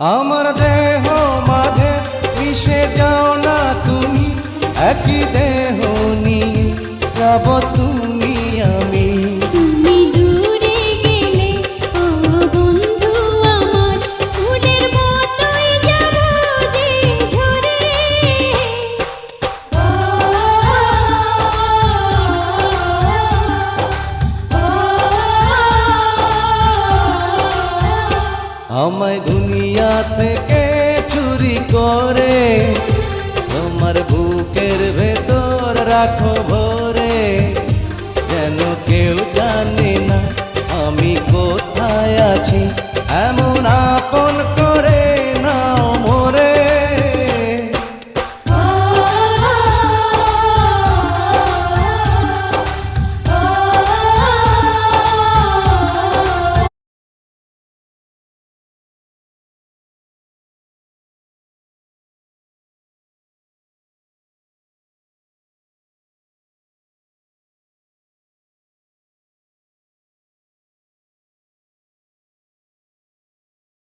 আমার দেহ মাঝে মিশে যাও না তুমি, একই দেহ নিয়ে যাব তুমি আমি। তুমি দূরে গেলে ও বন্ধু আমার, ফুলের মতোই যাব যে ঝরে। আমায় দুনিয়া থেকে চুরি করে তোমার বুকের ভেতর রাখো।